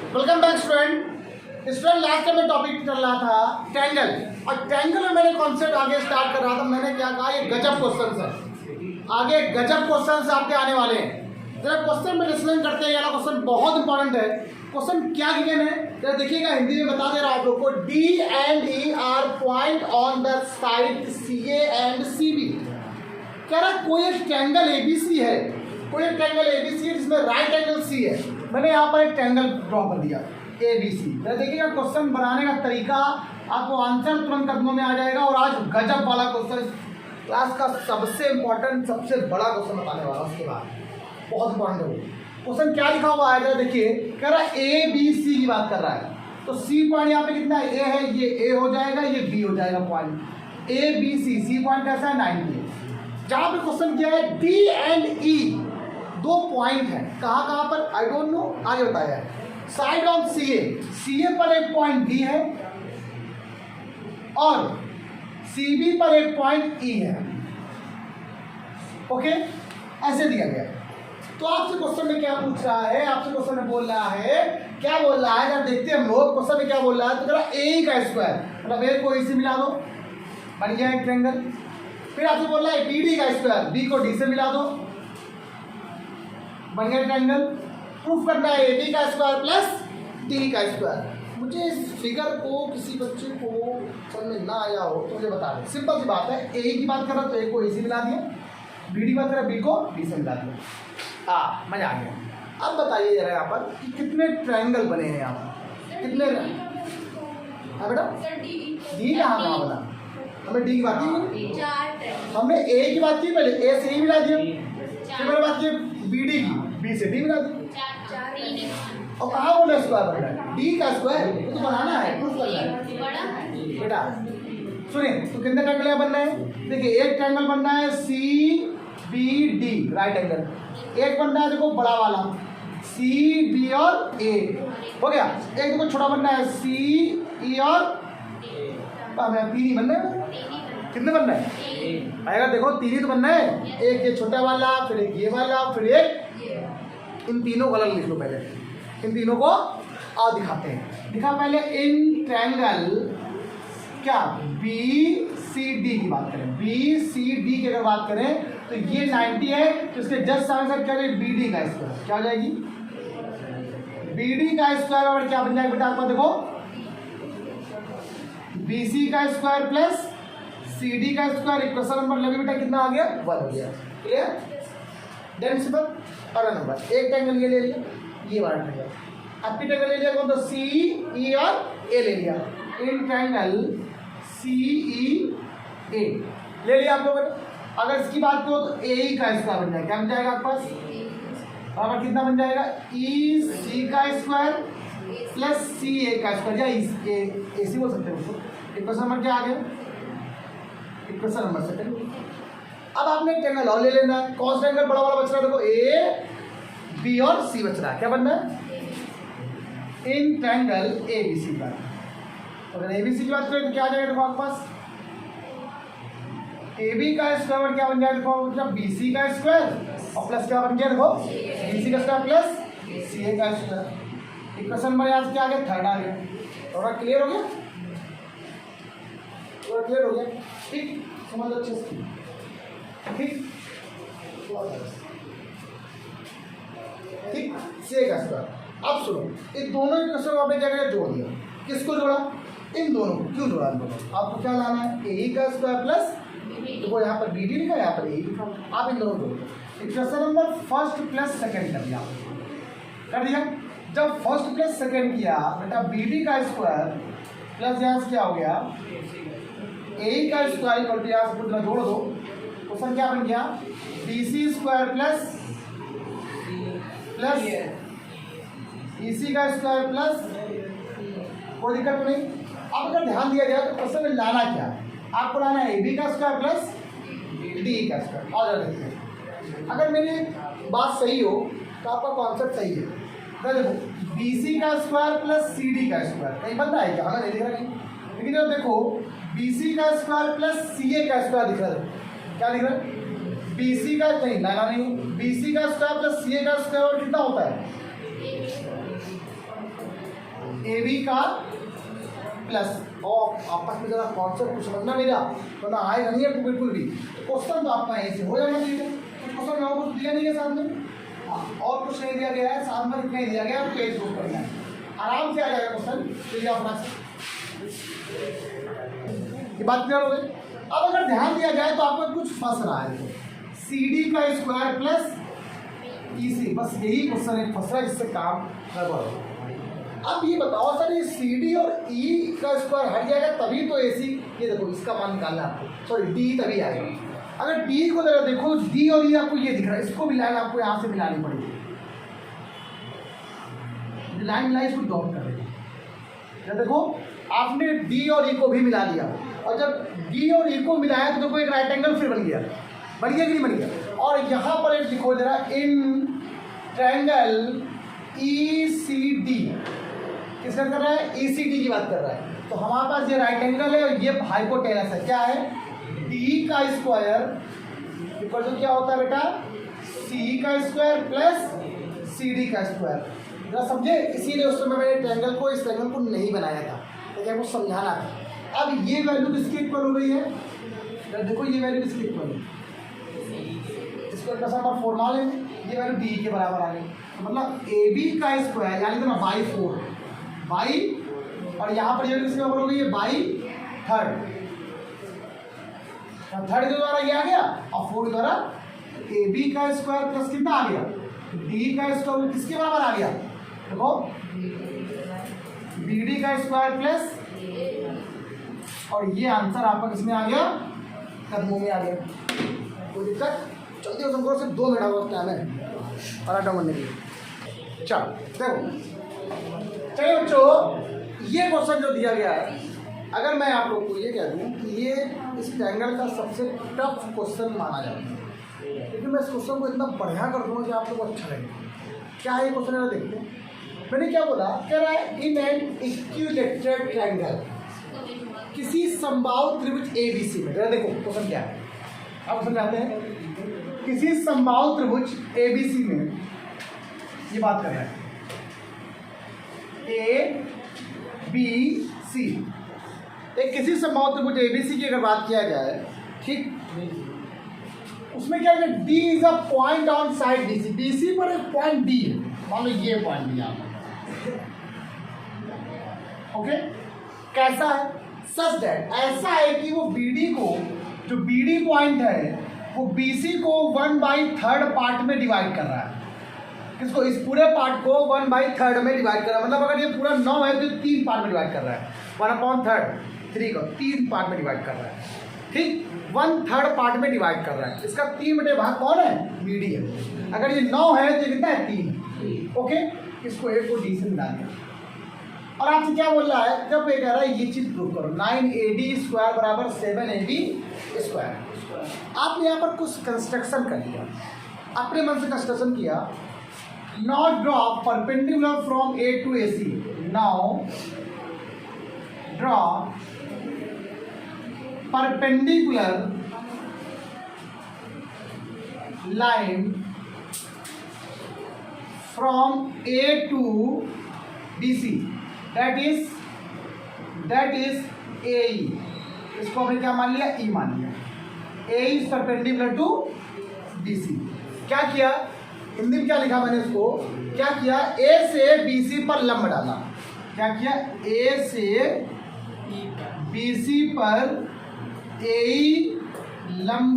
Welcome back student last time में topic चल रहा था ट्रायंगल, और ट्रायंगल में मैंने कॉन्सेप्ट आगे स्टार्ट कर रहा था। मैंने क्या कहा, ये गजब क्वेश्चन है, आगे गजब क्वेश्चन आपके आने वाले हैं। जरा क्वेश्चन में लिसनिंग करते हैं, ये क्वेश्चन बहुत इंपॉर्टेंट है। क्वेश्चन क्या गिवन है जरा देखिएगा, हिंदी में बता दे रहा हूं आप लोग को। D and E are point on the side C A and C B. कह रहा कोई एक ट्रायंगल एबीसी है, कोई एक ट्रायंगल एबीसी है जिसमें राइट एंगल सी है। मैंने यहाँ पर एक ट्रायंगल ड्रॉ कर दिया एबीसी। देखिएगा क्वेश्चन बनाने का तरीका, आपको आंसर तुरंत कदमों में आ जाएगा। और आज गजब वाला क्वेश्चन, क्लास का सबसे इंपॉर्टेंट सबसे बड़ा क्वेश्चन बताने वाला, उसके बाद बहुत इंपॉर्टेंट है वो क्वेश्चन। क्या लिखा हुआ है जरा देखिए, कह रहा है ए बी सी की बात कर रहा है। तो सी पॉइंट यहाँ पे कितना है, ए है, ये ए हो जाएगा, ये बी हो जाएगा point. A B C, C point कैसा है 90 है। जहाँ पे क्वेश्चन किया है डी एंड ई, दो पॉइंट है, कहाँ कहाँ पर आई डोंट नो, आगे बताया है। साइड ऑफ सी ए पर एक पॉइंट डी है और सी बी पर एक पॉइंट ई है। ओके, ऐसे दिया गया। तो आपसे क्वेश्चन में क्या पूछ रहा है, आपसे क्वेश्चन में बोल रहा है, क्या बोल रहा है जरा देखते हैं हम लोग। क्वेश्चन में क्या बोल रहा है, तो जरा ए का स्क्वायर, मतलब ए को ई से मिला दो, बन गया एक ट्रायंगल। फिर आपसे बोल रहा है बी डी का स्क्वायर, बी को डी से मिला दो, बन गया ट्रायंगल। प्रूफ करना है ए बी का स्क्वायर प्लस डी का स्क्वायर। मुझे इस फिगर को किसी बच्चे को समझ में ना आया हो तो मुझे बता दें। सिंपल सी बात है, ए की बात कर रहा तो ए को ए से मिला दिया, बी डी बात कर रहा बी को डी से मिला दिया। मजा आ गया। अब बताइए जरा यहाँ पर कि कितने ट्रायंगल बने हैं यहाँ पर, कितने। हाँ बेटा, डी कहाँ कहाँ बना, हमें डी की बात की, हमने ए की बात की, पहले ए से ही मिला दिया, फिर मैंने बात की बी डी की, बी से डी मिला दी। और कहाँ बोले स्क्वायर बन रहा है, डी का स्क्वायर तो बनाना है, प्रूफ करना है बेटा। सुनिए, तो कितने ट्रायंगल बन रहे हैं, देखिए एक ट्रायंगल बन रहा है C B D right angle, एक बन रहा है देखो बड़ा वाला सी बी और ए, हो गया। एक देखो छोटा बन रहा है सी ई और पी डी बन रहे हैं। कितने बन रहे हैं आएगा, देखो तीन ही तो बन रहे हैं, एक ये छोटा वाला, फिर एक ये वाला, फिर एक। इन तीनों को अलग लिख लो पहले, इन तीनों को और दिखाते हैं। दिखा पहले इन ट्रायंगल क्या बी सी डी की बात करें, बी सी डी की अगर बात करें तो ये 90 है, तो इसके जस्ट सामने क्या है बी डी का स्क्वायर, क्या हो जाएगी बी डी का स्क्वायर। और क्या बन जाएगा बेटा आपका, देखो बी सी का स्क्वायर प्लस सी डी का स्क्वायर। इक्वेशन नंबर लगे बेटा कितना आ गया, 1 हो गया। Clear, then simple. अगला नंबर एक ट्रायंगल ये ले लिया, ये वाला ट्रायंगल, अब ट्रायंगल ले लिया कौन, तो सी ई और ए ले लिया। इन ट्रायंगल सी ई ए ले लिया आप लोगों ने। अगर इसकी बात करो तो ए ई का स्क्वायर बन जाएगा, क्या बन जाएगा आपके पास, बराबर कितना बन जाएगा, ई सी का स्क्वायर प्लस सी ए का स्क्वायर, या ए सी बोल सकते हैं उसको। इक्वेशन नंबर क्या आ गया, इक्वेशन नंबर सेकंड। अब आपने ट्रायंगल और ले लेना है, कौन सा ट्रायंगल बड़ा वाला बच रहा है, देखो ए बी और सी बच रहा है, क्या बनना है in triangle A B C का। अगर ए बी सी की बात करें तो क्या आ जाएगा, देखो आपके पास ए बी का स्क्वायर क्या बन जाएगा, देखो मतलब बी सी का स्क्वायर और प्लस क्या बन गया, देखो बी सी का स्क्वायर प्लस सी ए का स्क्वायर। इक्वेशन नंबर यहाँ से क्या आ गया, थर्ड आ गया। थोड़ा क्लियर हो गया, थोड़ा क्लियर हो गया, ठीक, समझ अच्छे से, ठीक ठीक, सी ए का स्क्वायर। अब सुनो, इन दोनों इक्वेशन को आपने क्या किया, जोड़ दिया। किसको जोड़ा, इन दोनों को। क्यों जोड़ा इन दोनों, आपको क्या लाना है, ए का स्क्वायर प्लस, देखो यहाँ पर बी डी लिखा है, यहाँ पर ए लिखा, आप इन दोनों को जोड़ो। Equation number first plus second कर दिया, कर दिया। जब फर्स्ट प्लस सेकंड किया बेटा, बी डी का स्क्वायर प्लस यहाँ से क्या हो गया, ए का स्क्वायर इक्वल टू, यहाँ से पूरा जोड़ दो। क्वेश्चन क्या बन गया, बी सी स्क्वायर प्लस ई सी का स्क्वायर प्लस, कोई दिक्कत नहीं। अब अगर ध्यान दिया जाए तो क्वेश्चन में लाना क्या है, आपको लाना है ए बी का स्क्वायर प्लस डी का स्क्वायर। और देखते हैं, अगर मेरी बात सही हो तो आपका कॉन्सेप्ट सही है। देखो बी सी का स्क्वायर प्लस सी डी का स्क्वायर कहीं बन रहा है क्या, हमें नहीं दिख रहा नहीं, लेकिन जब देखो बी सी का स्क्वायर प्लस सी ए का स्क्वायर दिख रहा है, क्या दिख रहा है, बी सी का कहीं लाना नहीं, बी सी का स्क्वायर प्लस सी ए का स्क्वायर कितना होता है, ए बी का प्लस, और आपस में जरा कॉन्सेप्ट कुछ समझना मेरा, तो ना आएगा नहीं है बिल्कुल भी। क्वेश्चन तो आपका ऐसे हो जाएगा, ठीक है। क्वेश्चन में कुछ दिया नहीं है साथ में, हाँ, और कुछ नहीं दिया गया है, साथ में कुछ नहीं दिया गया, आपको एज प्रूफ करना है, आराम से आ जाएगा क्वेश्चन। तो ये अपना ये बात क्लियर हो गई। अब अगर ध्यान दिया जाए तो आपको कुछ फंस रहा है, सी डी का स्क्वायर प्लस ई सी, बस यही क्वेश्चन एक फंस रहा है, जिससे काम गड़बड़ हो। अब ये बताओ सर, ये सी डी और ई का स्क्वायर हट जाएगा तभी तो ए सी, ये देखो इसका मान निकालना है आपको, सॉरी डी तभी आएगा। अगर डी को जरा देखो, डी और ई आपको ये दिख रहा है, इसको भी लाइन आपको यहाँ से मिलानी पड़ेगी, लाइन मिलाई इसको डॉट कर देंगे। देखो आपने डी और ई को भी मिला लिया, और जब डी और ई को मिलाया तो देखो एक राइट एंगल फिर बन गया कि नहीं बन गया। और यहाँ पर एक लिखो जरा, in triangle E C D, किसका कर रहा है, ई सी डी की बात कर रहा है। तो हमारे पास ये राइट एंगल है और ये हाइपोटेनस है, क्या है, डी का स्क्वायर इक्वल टू क्या होता है बेटा, सी का स्क्वायर प्लस सी डी का स्क्वायर। जरा समझे, इसीलिए उस समय मैंने ट्रायंगल को, इस ट्रायंगल को नहीं बनाया था, लेकिन आपको समझाना था। अब ये वैल्यू किसकी इक्वल हो गई है, देखो ये वैल्यू किसकी इक्वल है, इसको एक नंबर 4 मान लेंगे, ये वैल्यू डी के बराबर आ गई। तो मतलब ए बी का स्क्वायर यानी तो बाई 4 बाई, और यहाँ पर ये किसके बराबर हो गई है, बाई थर्ड, थर्ड के द्वारा ये आ गया, और 4 के द्वारा ए बी का स्क्वायर प्लस कितना आ गया, डी का स्क्वायर किसके बराबर आ गया, देखो बी डी का स्क्वायर प्लस, और ये आंसर आपका किसमें आ गया, कदमों में आ गया। कोई दिक्कत, जल्दी हो समझो, सिर्फ 2 मिनट होगा टाइम है पराठा बनने के लिए। चलो देखो, चलिए बच्चों, ये क्वेश्चन जो दिया गया है, अगर मैं आप लोग को ये कह दूँ कि ये इस ट्रायंगल का सबसे टफ क्वेश्चन माना जाता है, लेकिन मैं इस क्वेश्चन को इतना बढ़िया कर दूँगा कि आप लोग को अच्छा लगेगा। क्या है ये क्वेश्चन, है देखते हैं। मैंने क्या बोला, कह रहा है इन एन इक्विलेटरल ट्रायंगल, किसी समबाहु त्रिभुज ए बी सी में, देखो क्वेश्चन क्या है, आप समझाते हैं। किसी समबाहु त्रिभुज ए बी सी में ये बात कर रहा है, ए बी सी, एक किसी समबाहु त्रिभुज ए बी सी की अगर बात किया जाए, ठीक, उसमें क्या है, D is a point on side B C, B C पर एक पॉइंट डी है, मान लो ये पॉइंट दिया, ओके, कैसा है, सच दैट, ऐसा है कि वो बी डी को, जो बी डी पॉइंट है वो बी सी को 1/3 पार्ट में डिवाइड कर रहा है। किसको, इस पूरे पार्ट को 1/3 में डिवाइड कर रहा है, मतलब अगर ये पूरा 9 है तो 3 पार्ट में डिवाइड कर रहा है, 1/3 3 को 3 पार्ट में डिवाइड कर रहा है, ठीक, 1/3 पार्ट में डिवाइड कर रहा है। इसका 3 भाग कौन है, बी डी है। अगर ये 9 है तो कितना है, 3, ओके, इसको एक को डी से मिला दिया। और आपसे क्या बोल रहा है, जब ये कह रहा है ये चीज प्रूव करो, 9AD स्क्वायर बराबर 7AB स्क्वायर। आपने यहाँ पर कुछ कंस्ट्रक्शन कर लिया, अपने मन से कंस्ट्रक्शन किया, not draw perpendicular from A to AC, now draw perpendicular line from A to BC, that is AE, इसको हमने क्या मान लिया, E मान लिया, AE is perpendicular to BC। क्या किया, हिंदी में क्या लिखा मैंने, इसको क्या किया, A से BC पर लंब डाला, क्या किया, A से BC पर AE लंब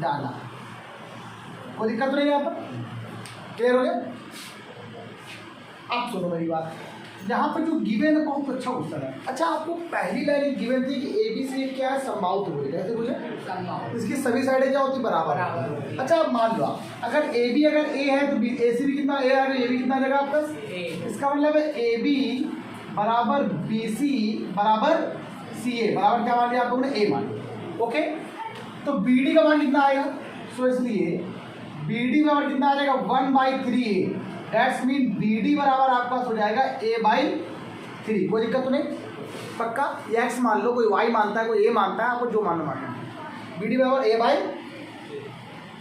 डाला, कोई दिक्कत तो नहीं है यहाँ पर, क्लियर हो गया। अब सुनो मेरी बात, यहाँ पर जो गिवन है बहुत अच्छा क्वेश्चन है। अच्छा, आपको पहली लाइन गिवन थी कि ए बी सी क्या है, समबाहु त्रिभुज, कैसे बोले, इसकी सभी साइडें क्या होती, बराबर। अच्छा, अब मान लो अगर ए बी अगर ए है तो ए सी भी कितना, ए है तो ए बी कितना जगह आपका, इसका मतलब है ए बी बराबर बी सी बराबर सी ए, बराबर क्या मान लिया आप लोगों ने, ए मान लिया, ओके। तो बी डी का मान कितना आएगा, सो इसलिए बी डी बराबर कितना आ जाएगा, 1/3A, that's mean B D बराबर आपका हो जाएगा A/3, कोई दिक्कत तो नहीं, पक्का। एक्स मान लो, कोई वाई मानता है, कोई ए मानता है, आपको जो मानना मानना, बी डी बराबर A/,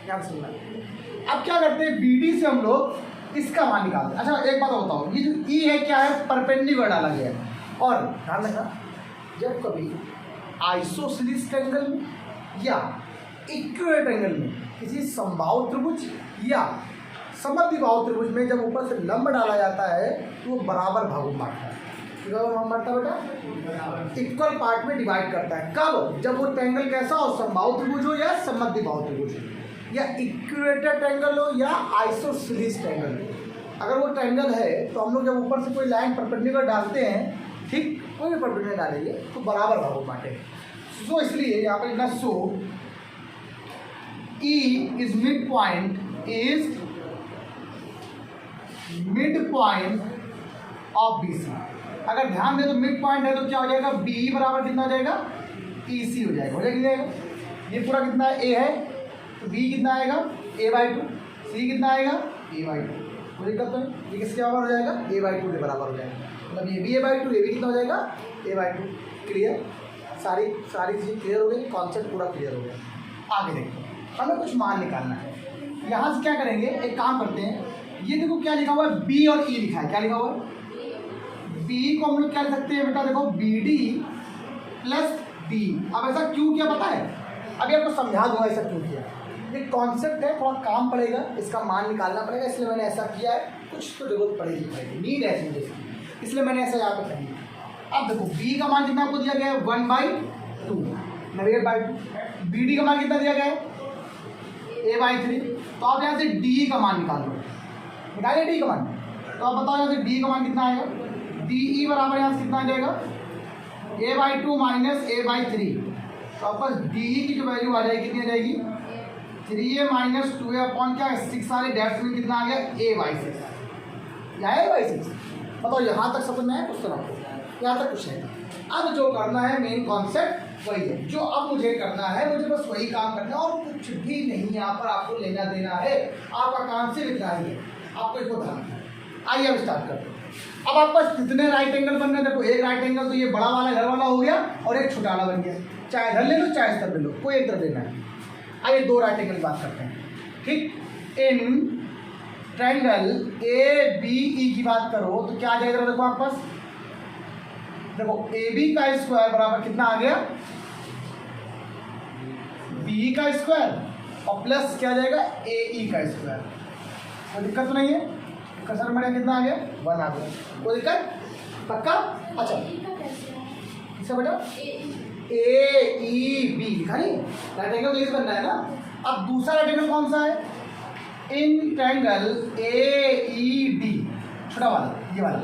क्या सुनना है। अब क्या करते हैं, बी डी से हम लोग इसका मान निकालते हैं। अच्छा एक बात बताओ, ये जो ई है क्या है, परपेंडिकुलर डाला गया है। और ध्यान रखना, जब कभी आइसोसेलेस ट्रायंगल में या इक्विलेटरल एंगल में किसी समबाहु त्रिभुज या समद्विबाहु त्रिभुज में जब ऊपर से लंब डाला जाता है तो वो बराबर भागों में बांटता है। बांटता बेटा, इक्वल पार्ट में डिवाइड करता है। कब? जब वो ट्रायंगल कैसा हो, समबाहु त्रिभुज हो या समद्विबाहु त्रिभुज हो या इक्विलेटरल ट्रायंगल हो या आइसोसेलेस ट्रायंगल हो। अगर वो ट्रायंगल है तो हम लोग जब ऊपर से कोई लाइन परपेंडिकुलर डालते हैं, ठीक, कोई भी परपेंडिकुलर डालेंगे तो बराबर भागों में बांटेंगे। सो इसलिए यहाँ पर लिखना, सो E is mid point of BC। अगर ध्यान दे तो मिड पॉइंट है तो क्या हो जाएगा, BE बराबर कितना हो जाएगा, EC हो जाएगा। हो जाएगा ये पूरा कितना है, A है तो B कितना आएगा, A/2, C कितना आएगा, A/2। कोई दिक्कत तो नहीं, ये किसके बराबर हो जाएगा, A/2 के बराबर हो जाएगा। मतलब ये भी A/2, ये भी कितना हो जाएगा, A/2। क्लियर, सारी चीज़ें क्लियर हो गई, कॉन्सेप्ट पूरा क्लियर हो गया। आगे देखो, हमें कुछ मान निकालना है। यहाँ से क्या करेंगे, एक काम करते हैं, ये देखो क्या लिखा हुआ है, B और E लिखा है। क्या लिखा हुआ है, B को हम लोग क्या लिख सकते हैं बेटा, देखो BD प्लस D। अब ऐसा क्यों किया पता है, अभी आपको समझा दूंगा ऐसा क्यों किया। ये कॉन्सेप्ट है, थोड़ा काम पड़ेगा, इसका मान निकालना पड़ेगा, इसलिए मैंने ऐसा किया है। कुछ तो जरूरत पड़ेगी, नीड है मुझे, इसलिए मैंने ऐसा यहाँ पे कर दिया। अब देखो B का मान कितना आपको दिया गया है, 1/2 (2). BD का मान कितना दिया गया है, A/3। तो आप यहाँ से D का मान निकाल लो, निकालिए D का मान। तो आप बताओ यहाँ से D का मान कितना आएगा, DE बराबर यहाँ से कितना आ जाएगा, A/2 माइनस A/3। तो आप पास DE की जो वैल्यू आ जाएगी कितनी आ जाएगी, 3A माइनस 2A अपॉन क्या, 6 सारे डेप्थ में कितना आ गया, A/6। या A/6 बताओ, यहाँ तक समझ में आया क्वेश्चन आपको, यहाँ तक कुछ है। अब जो करना है मेन कॉन्सेप्ट वही है, जो अब मुझे करना है, मुझे बस वही काम करना है और कुछ भी नहीं यहाँ पर आपको लेना देना है। आपका काम सिर्फ इतना ही है, आपको इसको ध्यान है। आइए अब स्टार्ट करते हैं। अब आपको कितने राइट एंगल बनने हैं, देखो एक राइट एंगल तो ये बड़ा वाला इधर वाला हो गया और एक छोटा वाला बन गया। चाहे इधर ले लो चाहे इधर ले लो, कोई एक तरफ लेना है। आइए दो राइट एंगल की बात करते हैं। ठीक, इन ट्रायंगल ABE की बात करो तो क्या आ जाएगा, देखो आपके पास, देखो AB का स्क्वायर बराबर कितना आ गया, BE का स्क्वायर और प्लस क्या आ जाएगा, AE का स्क्वायर। कोई दिक्कत तो नहीं है, कसर में कितना आ गया, 1 आ गया। कोई दिक्कत, पक्का। अच्छा किसका बेटा, AEB लिखा नहीं, राइट एंगल तो इस बनना है ना। अब दूसरा राइट एंगल कौन सा है, इन ट्रायंगल AED, छोटा वाला, ये वाला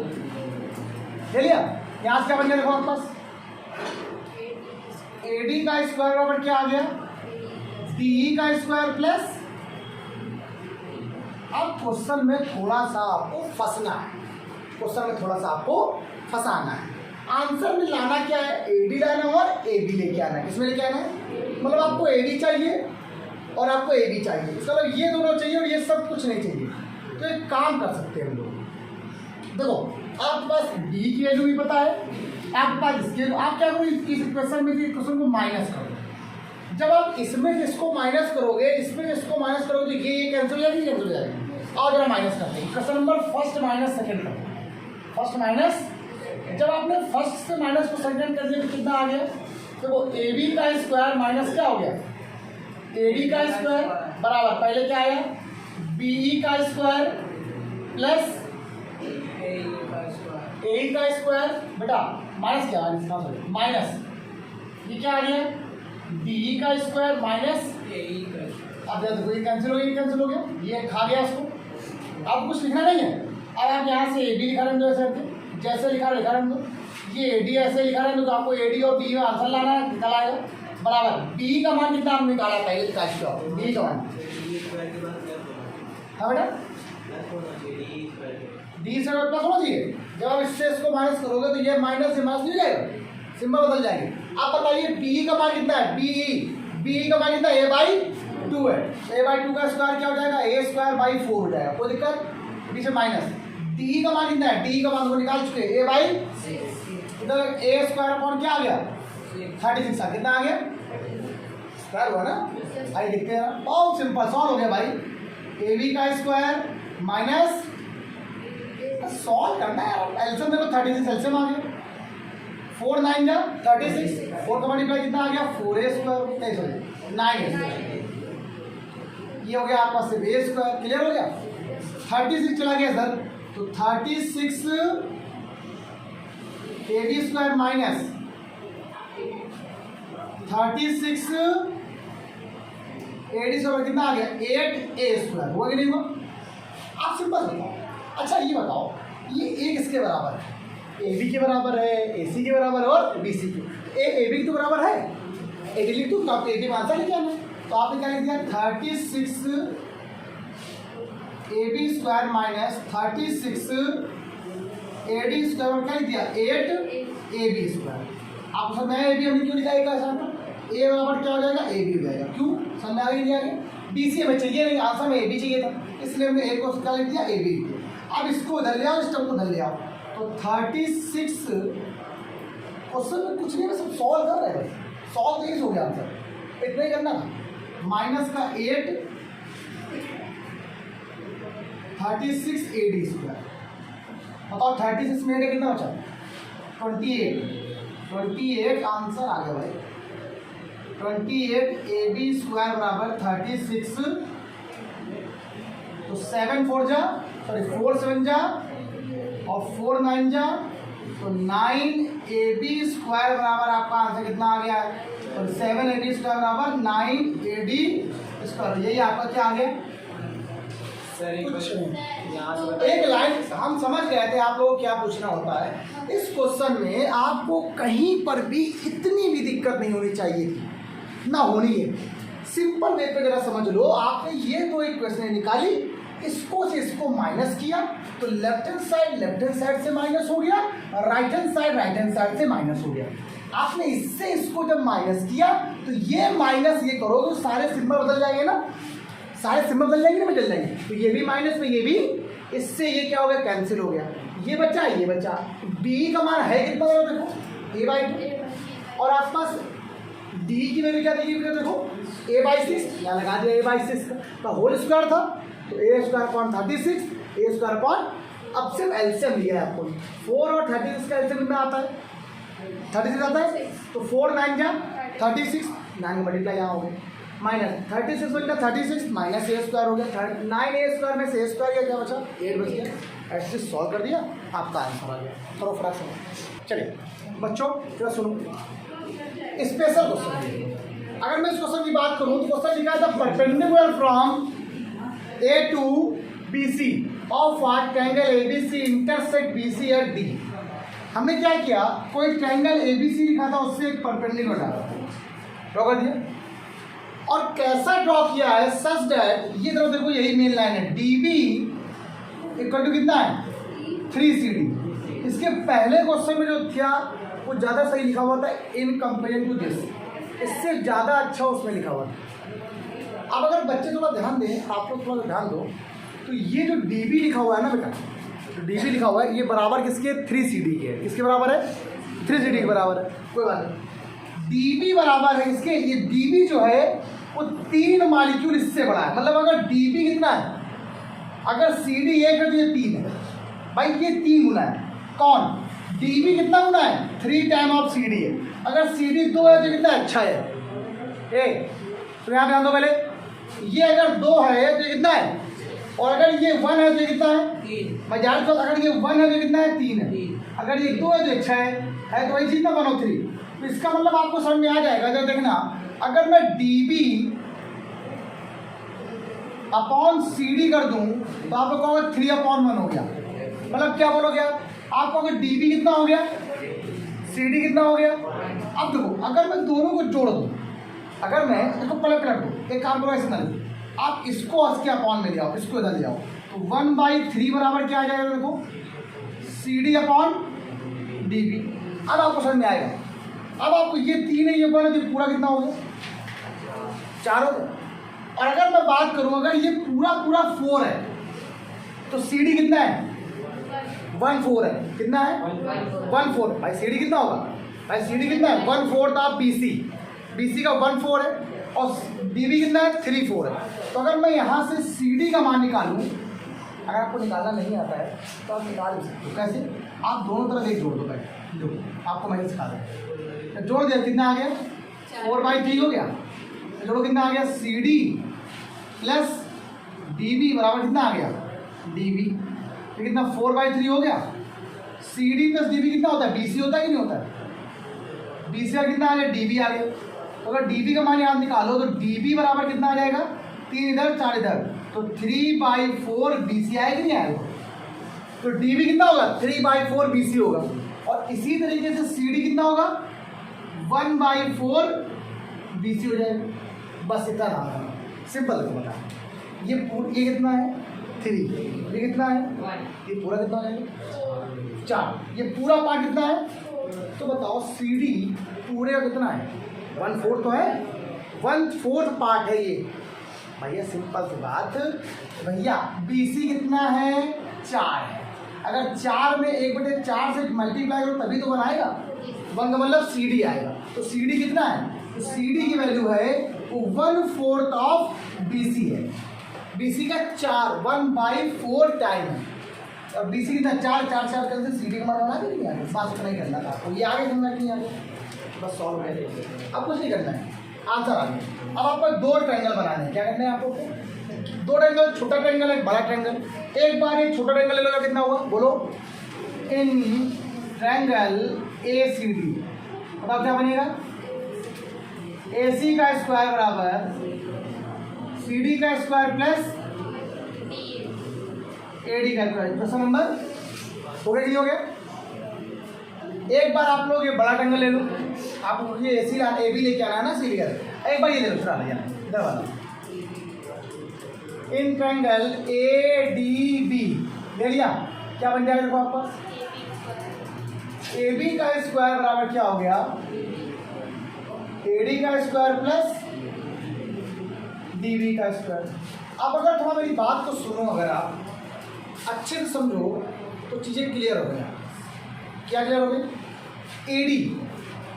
ले लिया। यहाँ से क्या बन गया, देखो आपके पास AD का स्क्वायर बराबर क्या आ गया, DE का स्क्वायर प्लस। अब क्वेश्चन में थोड़ा सा आपको फंसना है, क्वेश्चन में थोड़ा सा आपको फंसाना है। आंसर में लाना क्या है, AD लाना और AB लेके आना है। किसमें लेके आना है, मतलब आपको AD चाहिए और आपको AB चाहिए, इसका मतलब ये दोनों चाहिए और ये सब कुछ नहीं चाहिए। तो एक काम कर सकते हैं हम लोग, देखो आपके पास D की वैल्यू भी पता है, आपके पास इसके, आप क्या करो, इस इक्वेशन में से क्वेश्चन को माइनस करो। जब आप इसमें जिसको माइनस करोगे, इसमें जिसको माइनस करोगे, ये कैंसिल हो जाएगी, कैंसिल हो जाएगी। और जरा माइनस करते हैं, question number first minus second करो, फर्स्ट माइनस। जब आपने फर्स्ट से माइनस को सेकंड कर दिया तो कितना आ गया, तो वो AB का स्क्वायर माइनस क्या हो गया, AD का स्क्वायर बराबर पहले क्या आया, BE का स्क्वायर प्लस AE का स्क्वायर, बेटा माइनस क्या माइनस, ये क्या आ गया, DE का स्क्वायर माइनस AE का। अब देखो ये कैंसिल हो गया, कैंसिल हो गया, ये खा गया इसको। अब कुछ लिखना नहीं है। अब आप यहाँ से AB लिखा रहने दो, ऐसे जैसे लिखा रहने दो, ये AD ऐसे लिखा रहने दो, तो आपको AD और BE में आंसर लाना है, निकल आएगा बराबर। BE का मान कितना हमने निकाला पहले, BE का मान, हाँ बेटा D से प्लस होना चाहिए। जब आप इससे इसको माइनस करोगे तो ये माइनस से माइनस नहीं जाएगा, सिंबल बदल जाएंगे। आप बताइए BE का मान कितना है, BE का मान कितना है, A/2 है। A/2 का स्क्वायर क्या हो जाएगा, A² 4 हो जाएगा। कोई दिक्कत, B से माइनस। DE का मान कितना है, DE का मान वो निकाल चुके हैं, A/6। इधर A² अपॉन क्या आ गया, 36 आ, कितना आ गया, स्क्वायर हुआ ना। आइए देखते हैं, बहुत सिंपल सॉल्व हो गया भाई। AB का स्क्वायर माइनस सॉल्व करना है यार। एल्सियम देखो 36 एल्सियम आ गया, 4 9 जा 36, 4 का मल्टीप्लाई कितना आ गया 4a स्क्वायर, नहीं सॉरी 9a, ये हो गया आपका सिर्फ a स्क्वायर। क्लियर हो गया। 36 चला गया सर, तो 36 ab square minus 36 ad square कितना आ गया 8a स्क्वायर, हुआ कि नहीं हुआ। आप सिंपल बताओ। अच्छा ये बताओ, ये a किसके बराबर है, ab के बराबर है, ac के बराबर है और bc के। ab की तो बराबर है, ad लिख दूँ तो आप ab का आंसर लिख आना। तो आपने क्या लिख दिया 36 ab square minus 36 ad square क्या लिख दिया 8 ab स्क्वायर। आप समझ में आया ab हमने क्यों लिखा है कैसा, a बराबर क्या हो जाएगा ab हो जाएगा। क्यों समझ में आ गया नहीं आ गया। bc हमें चाहिए नहीं, आंसर में ab चाहिए था, इसलिए हमने a को क्या लिख दिया ab लिख दिया। अब इसको उधर ले आओ, इस टर्म को उधर ले आओ, तो 36 क्वेश्चन में कुछ नहीं, बस सॉल्व कर रहे हैं, सॉल्व तो हो गया आंसर, इतना ही करना। माइनस का 8 36 ad स्क्वायर, बताओ 36 में कितना बचा 28 आंसर आ गया भाई। 28 ab स्क्वायर बराबर 36, तो 7 4 जा सॉरी 4 7 जा और 4 9 जा, तो 9 ab स्क्वायर बराबर आपका आंसर कितना आ गया, और 7 ab स्क्वायर बराबर 9 ad स्क्वायर। यही आपका क्या आ गया एक लाइन। हम समझ गए थे आप लोगों को क्या पूछना होता है। इस क्वेश्चन में आपको कहीं पर भी इतनी भी दिक्कत नहीं होनी चाहिए थी, ना होनी है। सिंपल वे पे जरा समझ लो, आपने ये दो इक्वेशन निकाली, इसको से इसको माइनस किया, तो लेफ्ट हैंड साइड से माइनस हो गया, राइट हैंड साइड से माइनस हो गया। आपने इससे इसको जब माइनस किया, तो ये माइनस ये करो तो सारे सिंबल बदल जाएंगे ना, सारे सिंबल बदल जाएंगे ना, बदल जाएंगे। तो ये भी माइनस में ये भी, इससे ये क्या हो गया कैंसिल हो गया, ये बचा। b का मान है कितना देखो a/2, और आसपास d की वैल्यू क्या देगी देखो a/6, यहाँ लगा दिया a/6 का होल स्क्वायर था, तो a square upon 36 a square upon, अब सिर्फ एलसीएम लिया है आपको, 4 और 36 का एलसीएम में आता है 36 आता है, तो 4 9 जा 36, 9 मल्टीप्लाई यहाँ हो गया, माइनस 36 बन गया 36 माइनस a स्क्वायर हो गया, 9a स्क्वायर में से a स्क्वायर क्या बचा 8 बच गया। ऐसे सॉल्व कर दिया, आपका आंसर आ गया। थोड़ा फर्क समझो। चलिए बच्चों जरा सुनो, स्पेशल क्वेश्चन। अगर मैं इस क्वेश्चन की बात करूं तो क्वेश्चन लिखा था perpendicular from a to bc of what triangle abc intersect bc at d। हमने क्या किया, कोई ट्रायंगल abc लिखा था, उससे एक परपेंडिकुलर ड्रॉ कर दिया, और कैसा ड्रॉ किया है सच दैट, ये तरफ देखो यही मेन लाइन है, db इक्वल टू कितना है 3cd। इसके पहले क्वेश्चन में जो था वो ज़्यादा सही लिखा हुआ था, इन कंपेयर टू दिस, इससे ज़्यादा अच्छा उसमें लिखा हुआ था। अब अगर बच्चे थोड़ा ध्यान दें, आप लोग थोड़ा ध्यान दो, तो ये जो db लिखा हुआ है ना बेटा, तो db लिखा हुआ है, ये बराबर किसके 3cd के है, किसके बराबर है 3cd के बराबर है, कोई बात नहीं। db बराबर है इसके, ये db जो है वो 3 मॉलिक्यूल इससे बड़ा है, मतलब अगर db कितना है, अगर cd 1 है तो ये 3 है भाई, ये 3 गुना है। कौन db कितना गुना है 3 टाइम ऑफ cd है, अगर cd 2 है तो कितना अच्छा है तो यहाँ ध्यान दो पहले, ये अगर 2 है तो कितना है, और अगर ये 1 है तो कितना है 3। मैं जान, अगर ये 1 है तो कितना है 3 है, अगर ये 2 है तो अच्छा है तो वही चीज ना 1 और 3। तो इसका मतलब आपको समझ में आ जाएगा। जब देखना, अगर मैं db अपॉन cd कर दूं तो आप लोग कहोगे 3/1 हो गया, मतलब क्या बोलोगे आप कहोगे db कितना हो गया cd कितना हो गया। अब देखो, अगर मैं दोनों को जोड़ दूं, अगर मैं इसको पलट दूं, एक काम करो ऐसे ना, आप इसको इसके अपॉन में ले आओ, इसको इधर ले आओ, तो 1/3 बराबर क्या आ जाएगा देखो cd अपॉन db। अब आपको समझ में आएगा। अब आपको ये 3 है, ये 1 है, तो पूरा कितना हो गया 4 हो गया। और अगर मैं बात करूं, अगर ये पूरा 4 है तो cd कितना है 1 4 है, कितना है 1 4। भाई cd कितना होगा, भाई cd कितना है 1/4 था bc का 1 4 है, और db कितना है 3 4 है। तो अगर मैं यहाँ से cd का मान निकालूं, अगर आपको निकालना नहीं आता है तो आप निकाल भी सकते हो। कैसे? आप दोनों तरफ एक जोड़ दो पहले, जो आपको मैंने सिखा दिया। जोड़ दिया, कितना आ गया? 4/3 हो गया। जोड़ो, कितना आ गया? CD प्लस DB बराबर कितना आ गया? DB। तो कितना? 4/3 हो गया। CD प्लस DB कितना होता है? BC होता है कि नहीं होता है? BC का कितना आ गया? DB आ गया। तो अगर DB का मान याद निकालो तो DB बराबर कितना आ जाएगा? 3 इधर 4 इधर, तो 3/4 BC आएगा कि नहीं आएगा? तो DB कितना होगा? 3/4 BC होगा। और इसी तरीके से CD कितना होगा? 1/4 BC हो जाएगा। बस इतना नाम है, सिंपल को बता। ये कितना है? 3। ये कितना है? ये पूरा कितना है? 4। ये पूरा पार्ट कितना है? तो बताओ CD पूरे का कितना है? 1/4 तो है, 1/4 पार्ट है ये भैया। सिंपल सी बात भैया। BC कितना है? 4 है। अगर 4 में 1/4 से मल्टीप्लाई करो तभी तो बनाएगा। 1 का मतलब CD आएगा। तो CD कितना है? तो CD की वैल्यू है 1/4 ऑफ BC है। BC का 1/4 टाइम है। अब BC कितना? 4 कर से CD का मान बना के नहीं आगे, बस इतना ही करना था आपको। ये आगे समझना कि नहीं आगे, बस सॉल्व है। अब कुछ नहीं करना है, आंसर आ गया। अब आपको 2 ट्रायंगल बनाने हैं। क्या करना है आपको? 2 ट्रायंगल, छोटा ट्रायंगल एक बड़ा ट्रायंगल। एक बार ये छोटा ट्रायंगल ले लो, कितना हुआ बोलो? इन ट्रायंगल ACD बताओ क्या बनेगा? AC का स्क्वायर बराबर CD का स्क्वायर प्लस AD का स्क्वायर। क्वेश्चन नंबर हो गया कि नहीं हो गया? एक बार आप लोग ये बड़ा ट्रायंगल ले लो, आप ये AC लाना, AB लेके आना है ना, CD का। एक बार ये ले लो, दूसरा ले जाना इधर वाला। इन ट्रायंगल ADB ले लिया, क्या बन जाएगा देखो आपका? AB का स्क्वायर बराबर क्या हो गया? AD का स्क्वायर प्लस DB का स्क्वायर। अब अगर थोड़ा मेरी बात को सुनो, अगर आप अच्छे से समझो तो चीज़ें क्लियर हो गई। क्या क्लियर हो गई? AD,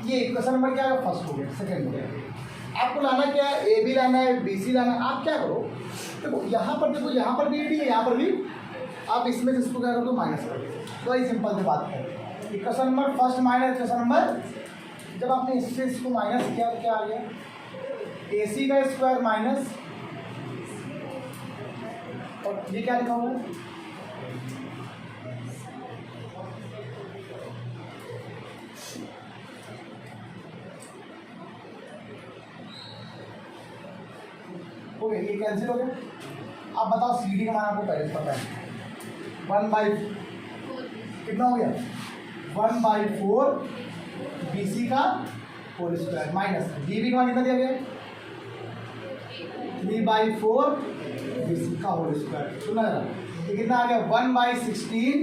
ये क्वेश्चन नंबर क्या है? फर्स्ट हो गया, सेकंड हो गया। आपको लाना क्या है? AB लाना है, BC लाना है। आप क्या करो, देखो यहाँ पर, देखो यहाँ पर भी AD है, यहाँ पर भी। आप इसमें से इसको क्या करो तो माइनस कर दो। तो वही सिंपल से बात है। Question number first minus question number, जब आपने इससे इसको माइनस किया तो क्या आ गया? AC का स्क्वायर माइनस, और ये क्या लिखा हुआ है? हो गया, ये कैंसिल हो गया। अब बताओ CD का मान आपको पहले से पता है। 1/4 कितना हो गया? 1/4 BC का होल स्क्वायर माइनस DB का मान कितना दिया गया? 3/4 BC का होल स्क्वायर। सुना जरा, ये कितना आ गया? 1/16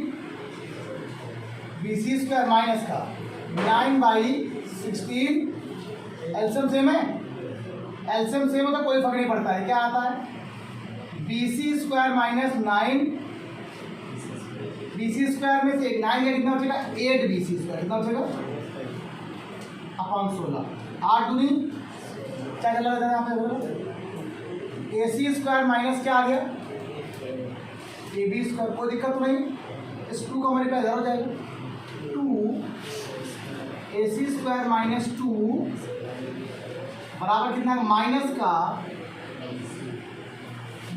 BC स्क्वायर माइनस का 9/16। एलसीएम सेम है, एलसीएम सेम होता कोई फर्क नहीं पड़ता है। क्या आता है? BC square minus 9, BC square में से 9 का कितना बचेगा? 8 BC स्क्वायर। कितना बचेगा? अपॉन 16। 8 दूनी क्या चला जाता है यहाँ पे? बोलो AC स्क्वायर माइनस क्या आ गया? AB square. कोई दिक्कत तो नहीं? इस 2 का हमारे पास इधर हो जाएगा। 2 AC स्क्वायर माइनस 2 बराबर कितना? माइनस का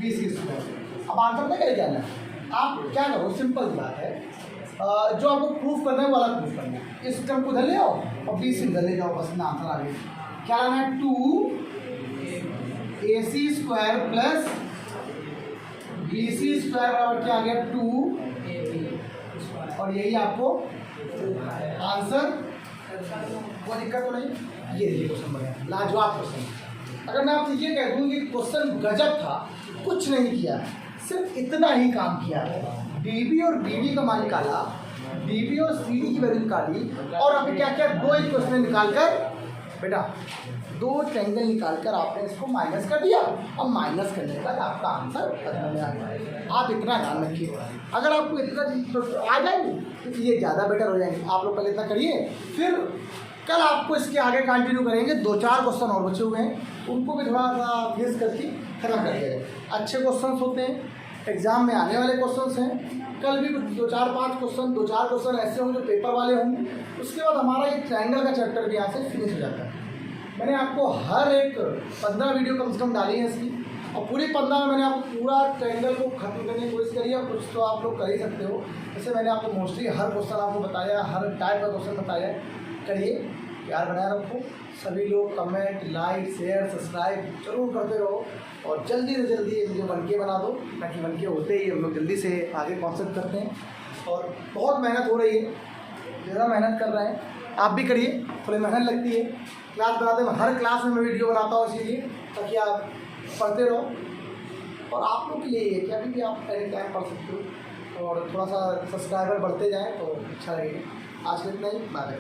BC स्क्वायर। अब आंसर में क्या जाना है? आप क्या करो, सिंपल बात है, जो आपको प्रूफ करना है वो वाला प्रूफ करना है। इस टर्म को इधर ले आओ और BC इधर ले जाओ, बस ना आंसर आ गया। क्या लेना है? 2 AC square plus BC square बराबर क्या आ गया? 2, और यही आपको आंसर। कोई दिक्कत तो नहीं? ये देखिए क्वेश्चन बढ़िया, लाजवाब क्वेश्चन। अगर मैं आपसे ये कह दूँ कि क्वेश्चन गजब था, कुछ नहीं किया, सिर्फ इतना ही काम किया। DB और BB का मान निकाला, DB और CD की वैल्यू निकाली, और आपने क्या किया? 2 इक्वेशन निकालकर बेटा, 2 ट्रायंगल निकालकर आपने इसको माइनस कर दिया। अब माइनस करने के बाद आपका आंसर बदलने आ गया। आप इतना ध्यान रखिए, अगर आपको इतना तो आ जाएंगे तो ये ज़्यादा बेटर हो जाएंगे। आप लोग पहले इतना करिए, फिर कल आपको इसके आगे कंटिन्यू करेंगे। 2-4 क्वेश्चन और बचे हुए हैं, उनको भी थोड़ा सा फेस करके खत्म कर दिया जाए। अच्छे क्वेश्चन होते हैं, एग्जाम में आने वाले क्वेश्चंस हैं। कल भी कुछ 2-4-5 क्वेश्चन ऐसे होंगे जो पेपर वाले होंगे। उसके बाद हमारा ये ट्रायंगल का चैप्टर भी यहाँ से फिनिश हो जाता है। मैंने आपको हर एक 15 वीडियो कम से कम डाली है इसकी, और पूरी 15 में मैंने आपको पूरा ट्रायंगल को खत्म करने की कोशिश करी है। कुछ तो आप लोग कर ही सकते हो, जैसे मैंने आपको मोस्टली हर क्वेश्चन आपको बताया, हर टाइप का क्वेश्चन बताया। करिए, प्यार बनाए रखो। सभी लोग कमेंट, लाइक, शेयर, सब्सक्राइब जरूर करते रहो, और जल्दी से जल्दी ये मुझे 1K बना दो, ताकि 1K होते ही हम लोग जल्दी से आगे कॉन्सेप्ट करते हैं। और बहुत मेहनत हो रही है, ज़्यादा मेहनत कर रहे हैं, आप भी करिए, थोड़ी मेहनत लगती है। क्लास बनाते हैं, हर क्लास में मैं वीडियो बनाता हूँ इसीलिए, ताकि आप पढ़ते रहो। और आप लोग के लिए ये कि अभी भी आप एनी टाइम पढ़ सकते हो, और थोड़ा सा सब्सक्राइबर बढ़ते जाएँ तो अच्छा लगेगा। आज के इतना ही, बाय।